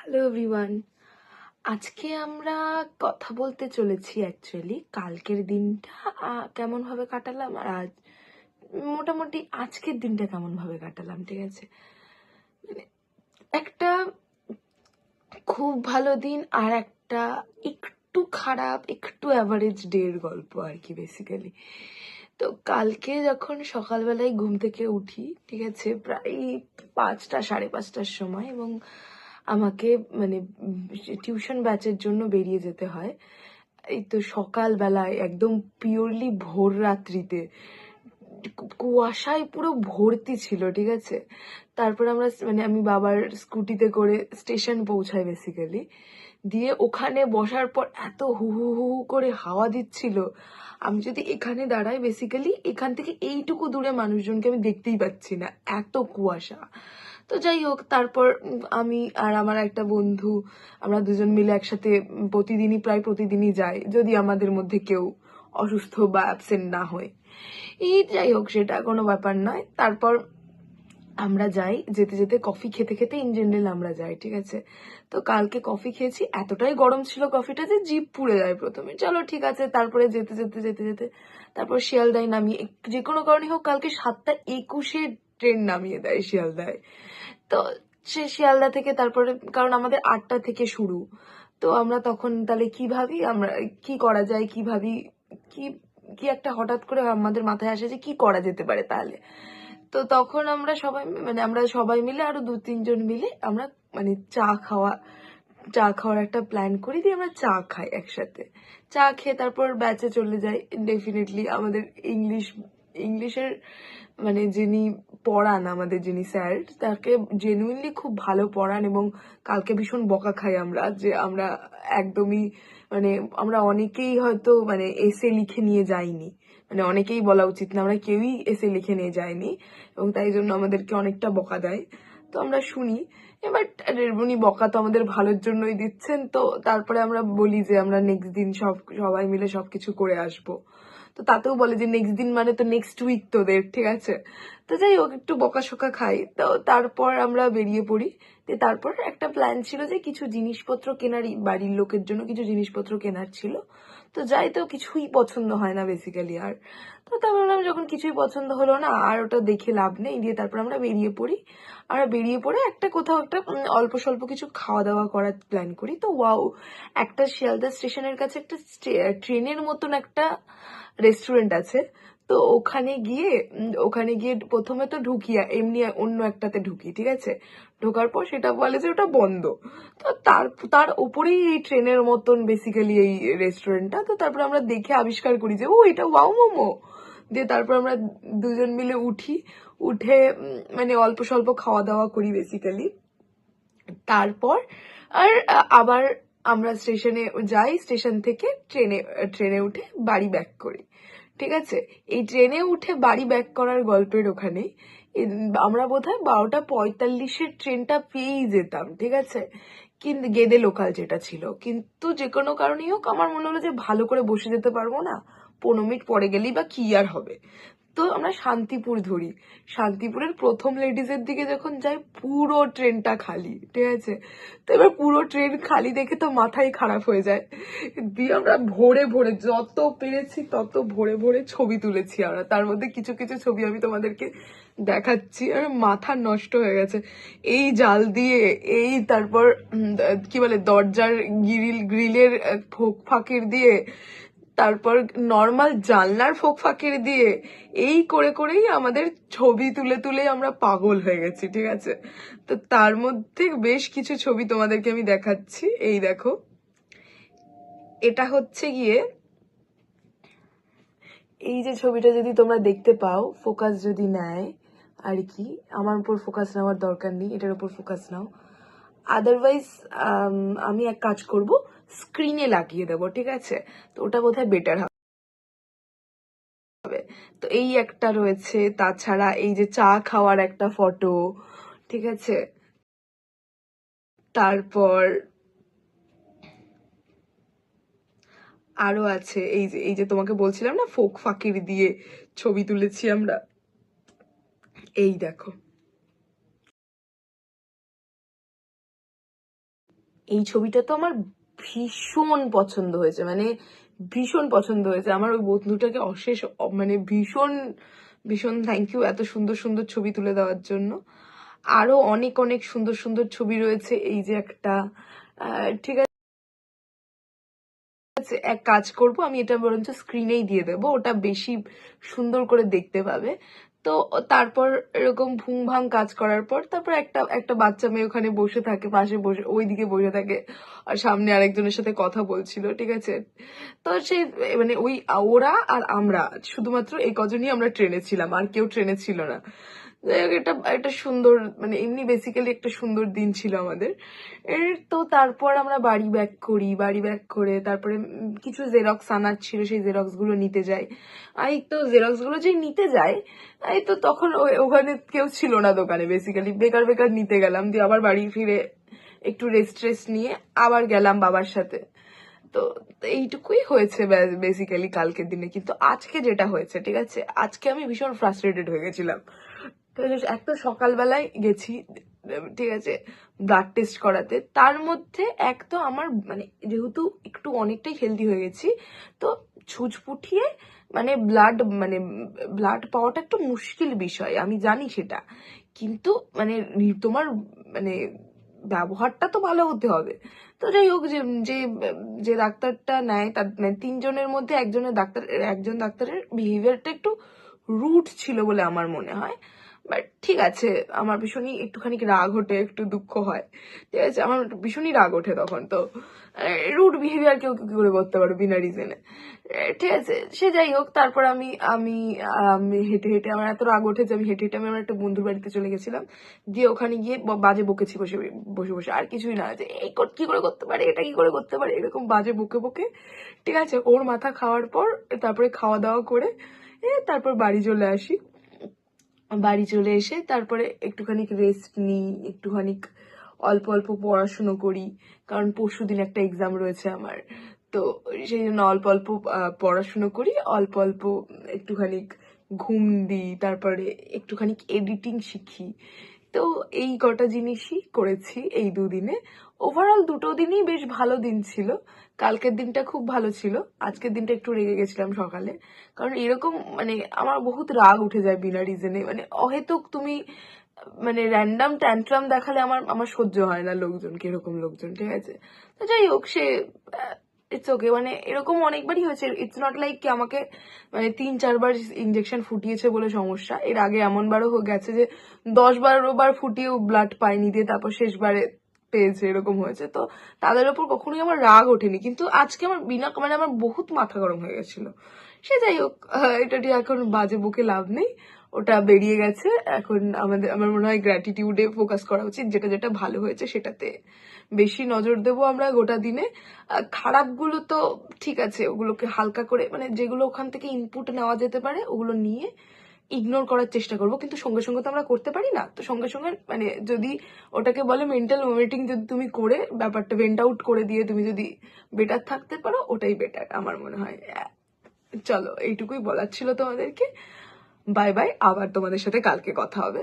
Hello everyone, আজকে আমরা কথা বলতে চলেছি অ্যাকচুয়ালি কালকের দিনটা কেমন ভাবে কাটালাম আর আজ মোটামুটি আজকের দিনটা কেমন ভাবে কাটালাম। ঠিক আছে, মানে একটা খুব ভালো দিন আর একটা একটু খারাপ একটু অ্যাভারেজ ডের গল্প আর কি বেসিক্যালি। তো কালকে যখন সকালবেলায় ঘুম থেকে উঠি, ঠিক আছে, প্রায় 5টা 5:30টার সময়, এবং আমাকে মানে টিউশন ব্যাচের জন্য বেরিয়ে যেতে হয়। এই তো সকালবেলায় একদম পিওরলি ভোর রাত্রিতে কুয়াশায় পুরো ভর্তি ছিল। ঠিক আছে, তারপর আমরা আমি বাবার স্কুটিতে করে স্টেশন পৌঁছাই বেসিক্যালি। দিয়ে ওখানে বসার পর এত হু হু হু হু করে হাওয়া দিচ্ছিল, আমি যদি এখানে দাঁড়াই বেসিক্যালি এখান থেকে এইটুকু দূরে মানুষজনকে আমি দেখতেই পাচ্ছি না, এত কুয়াশা। তো যাই হোক, তারপর আমি আর আমার একটা বন্ধু, আমরা দুজন মিলে একসাথে প্রায় প্রতিদিনই যাই, যদি আমাদের মধ্যে কেউ অসুস্থ বা অ্যাবসেন্ট না হয়। এই যাই হোক, সেটা কোনো ব্যাপার নয়। তারপর আমরা যাই, যেতে যেতে কফি খেতে খেতে ইন জেনারেল আমরা যাই। ঠিক আছে, তো কালকে কফি খেয়েছি, এতটাই গরম ছিল কফিটা যে জিভ পুড়ে যায় প্রথমে। চলো ঠিক আছে, তারপরে যেতে যেতে যেতে যেতে তারপর শিয়ালদায় নামিয়ে, যে কোনো কারণে হোক কালকে 7টা 21-এ ট্রেন নামিয়ে দেয় শিয়ালদায়। তো সে শিয়ালদা থেকে তারপরে, কারণ আমাদের 8টা থেকে শুরু, তো আমরা তখন তাহলে কি ভাবি, আমরা কি করা যায়, কি ভাবি, কি কি একটা হঠাৎ করে আমাদের মাথায় আসে যে কি করা যেতে পারে তাহলে। তো তখন আমরা সবাই মিলে আরো 2-3 জন মিলে আমরা চা খাওয়ার একটা প্ল্যান করি, দিয়ে আমরা চা খাই একসাথে। চা খেয়ে তারপর ব্যাচে চলে যাই। ডেফিনেটলি আমাদের ইংলিশের যিনি পড়ান, আমাদের যিনি স্যার, তাকে জেনুইনলি খুব ভালো পড়ান, এবং কালকে ভীষণ বকা খাই আমরা, যে আমরা একদমই আমরা অনেকেই হয়তো এসে লিখে নিয়ে যাইনি, অনেকেই বলা উচিত না, আমরা কেউই এসে লিখে নিয়ে যাইনি, এবং তাই জন্য আমাদেরকে অনেকটা বকা দেয়। তো আমরা শুনি, এবার উনি বকা তো আমাদের ভালোর জন্যই দিচ্ছেন। তো তারপরে আমরা বলি যে আমরা নেক্সট দিন সবাই মিলে সবকিছু করে আসবো। তো তাতেও বলে যে নেক্সট দিন মানে তো নেক্সট উইক তোদের, ঠিক আছে। তো যাই হোক, একটু বকাশকা খাই। তো তারপর আমরা বেরিয়ে পড়ি। তারপর একটা প্ল্যান ছিল যে কিছু জিনিসপত্র কেনারই, বাড়ির লোকের জন্য কিছু জিনিসপত্র কেনার ছিল। তো যাই, তো কিছুই পছন্দ হয় না বেসিক্যালি আর। তো তারপর যখন কিছুই পছন্দ হলো না আর ওটা দেখে লাভ নেই, দিয়ে তারপর আমরা বেরিয়ে পড়ি। আমরা বেরিয়ে পড়ে কোথাও একটা অল্প স্বল্প কিছু খাওয়া দাওয়া করার প্ল্যান করি। তো ওয়াও, একটা শিয়ালদা স্টেশনের কাছে একটা ট্রেনের মতন একটা রেস্টুরেন্ট আছে। তো ওখানে গিয়ে প্রথমে তো ঢুকি, এমনি অন্য একটাতে ঢুকি। ঠিক আছে, ঢোকার পর সেটা বলে যে ওটা বন্ধ। তো তার উপরেই এই ট্রেনের মতন বেসিক্যালি এই রেস্টুরেন্টটা। তো তারপর আমরা দেখে আবিষ্কার করি যে ও, এটা ওয়াও মোমো। দিয়ে তারপর আমরা দুজন মিলে উঠে অল্প স্বল্প খাওয়া দাওয়া করি বেসিক্যালি। তারপর আবার আমরা স্টেশনে যাই, স্টেশন থেকে ট্রেনে উঠে বাড়ি ব্যাক করি। ঠিক আছে, এই ট্রেনে উঠে বাড়ি ব্যাক করার গল্পের ওখানে আমরা বোধহয় 12টা 45-এর ট্রেনটা পেয়েই যেতাম। ঠিক আছে, কিন্তু গেদে লোকাল যেটা ছিল, কিন্তু যে কোনো কারণেই হোক আমার মনে হলো যে ভালো করে বসে যেতে পারবো না, 15 মিনিট পরে গেলেই বা কি আর হবে। তো আমরা শান্তিপুর ধরি। শান্তিপুরের প্রথম লেডিজের দিকে যখন যাই, পুরো ট্রেনটা খালি। ঠিক আছে, তো এবার পুরো ট্রেন খালি দেখে তো মাথাই খারাপ হয়ে যায়। দিয়ে আমরা ভোরে ভোরে যত পেরেছি তত ভোরে ভোরে ছবি তুলেছি আমরা। তার মধ্যে কিছু কিছু ছবি আমি তোমাদেরকে দেখাচ্ছি, আর মাথা নষ্ট হয়ে গেছে। এই জাল দিয়ে, তারপর কি বলে, দরজার গ্রিলের ফাঁকের দিয়ে, তারপর নর্মাল জানলার ফাঁকের দিয়ে, এই করে করেই আমাদের ছবি তুলে তুলে আমরা পাগল হয়ে গেছি। ঠিক আছে, তো তার মধ্যে বেশ কিছু ছবি তোমাদেরকে আমি দেখাচ্ছি। এই দেখো, এটা হচ্ছে গিয়ে, এই যে ছবিটা যদি তোমরা দেখতে পাও, ফোকাস যদি নেয় আর কি, আমার উপর ফোকাস নেওয়ার দরকার নেই, এটার উপর ফোকাস নাও। আদারওয়াইজ আমি এক কাজ করব, স্ক্রিনে লাগিয়ে দেবো। ঠিক আছে, তো ওটা বোধহয় বেটার হবে। তো এই একটা রয়েছে, তাছাড়া এই যে চা খাওয়ার একটা ফটো। ঠিক আছে, তারপর আরো আছে, এই যে তোমাকে বলছিলাম না, ফাঁকির দিয়ে ছবি তুলেছি আমরা। এই দেখো, এই ছবিটা তো আমার ভীষণ পছন্দ হয়েছে, মানে ভীষণ পছন্দ হয়েছে। আমার ওই বন্ধুটাকে অশেষ মানে ভীষণ ভীষণ থ্যাংক ইউ এত সুন্দর সুন্দর ছবি তুলে দেওয়ার জন্য। আরো অনেক অনেক সুন্দর সুন্দর ছবি রয়েছে। এই যে একটা ঠিক আছে, এক কাজ করব, আমি এটা বরঞ্চ স্ক্রিনেই দিয়ে দেবো, ওটা বেশি সুন্দর করে দেখতে পাবে। তো তারপর এরকম ভুং ভাং কাজ করার পর তারপর একটা একটা বাচ্চা মেয়ে ওখানে বসে থাকে, পাশে বসে ওইদিকে বসে থাকে, আর সামনে আরেকজনের সাথে কথা বলছিল, ঠিক আছে। তো সেই মানে ওই ওরা আর আমরা শুধুমাত্র এই কজনই আমরা ট্রেনে ছিলাম, আর কেউ ট্রেনে ছিল না। যাই হোক, এটা একটা সুন্দর মানে এমনি বেসিক্যালি একটা সুন্দর দিন ছিল আমাদের। তো তারপর আমরা বাড়ি ব্যাক করি, বাড়ি ব্যাক করে তারপরে কিছু জেরক্স আনার ছিল, সেই জেরক্স গুলো নিতে যাই। এই তো জেরক্স গুলো যে নিতে যাই, এই তো তখন ওখানে কেউ ছিল না দোকানে, বেসিক্যালি বেকার বেকার নিতে গেলাম, দিয়ে আবার বাড়ি ফিরে একটু রেস্ট নিয়ে আবার গেলাম বাবার সাথে। তো এইটুকুই হয়েছে বেসিক্যালি কালকের দিনে। কিন্তু আজকে যেটা হয়েছে, ঠিক আছে, আজকে আমি ভীষণ ফ্রাস্ট্রেটেড হয়ে গেছিলাম। এক তো সকালবেলায় গেছি, ঠিক আছে, ব্লাড টেস্ট করাতে। তার মধ্যে এক তো আমার মানে যেহেতু একটু অনেকটাই হেলদি হয়ে গেছি, তো ছুঁচপুঠিয়ে মানে ব্লাড পাওয়াটা একটু মুশকিল বিষয়, আমি জানি সেটা। কিন্তু মানে তোমার মানে ব্যবহারটা তো ভালো হতে হবে। তো যাই হোক, যে যে যে ডাক্তারটা নেয় তার মানে 3 জনের মধ্যে একজন ডাক্তারের বিহেভিয়ারটা একটু রুট ছিল বলে আমার মনে হয়। বাট ঠিক আছে, আমার ভীষণই একটুখানি রাগ ওঠে, একটু দুঃখ হয়, ঠিক আছে, আমার ভীষণই রাগ ওঠে তখন। তো রুড বিহেভিয়ার কেউ কি করে করতে পারো বিনা রিজনে, ঠিক আছে। সে যাই হোক, তারপর আমি আমি আমি হেঁটে হেঁটে আমার এত রাগ ওঠে যে আমি হেঁটে হেঁটে আমি আমার একটা বন্ধুর বাড়িতে চলে গেছিলাম। দিয়ে ওখানে গিয়ে বাজে বকেছি বসে বসে বসে, আর কিছুই না, যে এই কি করে করতে পারে, এটা কি করে করতে পারে, এরকম বাজে বকে বকে, ঠিক আছে। ওর মাথা খাওয়ার পর তারপরে খাওয়া দাওয়া করে তারপর বাড়ি চলে আসি। বাড়ি চলে এসে তারপরে একটুখানি রেস্ট নিই, একটুখানি অল্প অল্প পড়াশুনো করি, কারণ পরশুদিন একটা এক্সাম রয়েছে আমার। তো সেই জন্য অল্প অল্প পড়াশুনো করি, অল্প অল্প একটুখানি ঘুম দিই, তারপরে একটুখানি এডিটিং শিখি। তো এই কটা জিনিসই করেছি এই দুদিনে। ওভারঅল দুটো দিনই বেশ ভালো দিন ছিল। কালকের দিনটা খুব ভালো ছিল, আজকের দিনটা একটু রেগে গেছিলাম সকালে। কারণ এরকম মানে আমার বহুত রাগ উঠে যায় বিনা রিজনে, মানে অহেতুক তুমি মানে র্যান্ডাম ট্যান্ট্রাম দেখালে আমার আমার সহ্য হয় না, লোকজন কিরকম লোকজন, ঠিক আছে। তো যাই হোক, সে ইটস ওকে, মানে এরকম অনেকবারই হয়েছে। ইটস নট লাইক কি আমাকে মানে 3-4 বার ইঞ্জেকশন ফুটিয়েছে বলে সমস্যা। এর আগে এমনবারও গেছে যে 10-12 বার ফুটিয়েও ব্লাড পাইনি, দিয়ে তারপর শেষবারে পেয়েছে, এরকম হয়েছে। তো তাদের ওপর কখনোই আমার রাগ ওঠেনি, কিন্তু আজকে আমার বিনা মানে আমার বহুত মাথা গরম হয়ে গেছিল। সে যাই হোক, এটা নিয়ে এখন বাজে বকে লাভ নেই, ওটা বেরিয়ে গেছে। এখন আমার মনে হয় গ্র্যাটিটিউডে ফোকাস করা উচিত, যেটা যেটা ভালো হয়েছে সেটাতে বেশি নজর দেবো আমরা গোটা দিনে। খারাপগুলো তো ঠিক আছে, ওগুলোকে হালকা করে মানে যেগুলো ওখান থেকে ইনপুট নেওয়া যেতে পারে ওগুলো নিয়ে ইগনোর করার চেষ্টা করবো। কিন্তু সঙ্গে সঙ্গে তো আমরা করতে পারি না, তো সঙ্গে সঙ্গে মানে যদি ওটাকে বলে মেন্টাল ভমিটিং, যদি তুমি করে ব্যাপারটা ভেন্ট আউট করে দিয়ে তুমি যদি বেটার থাকতে পারো, ওটাই বেটার আমার মনে হয়। চলো, এইটুকুই বলার ছিল তোমাদেরকে। বাই বাই, আবার তোমাদের সাথে কালকে কথা হবে।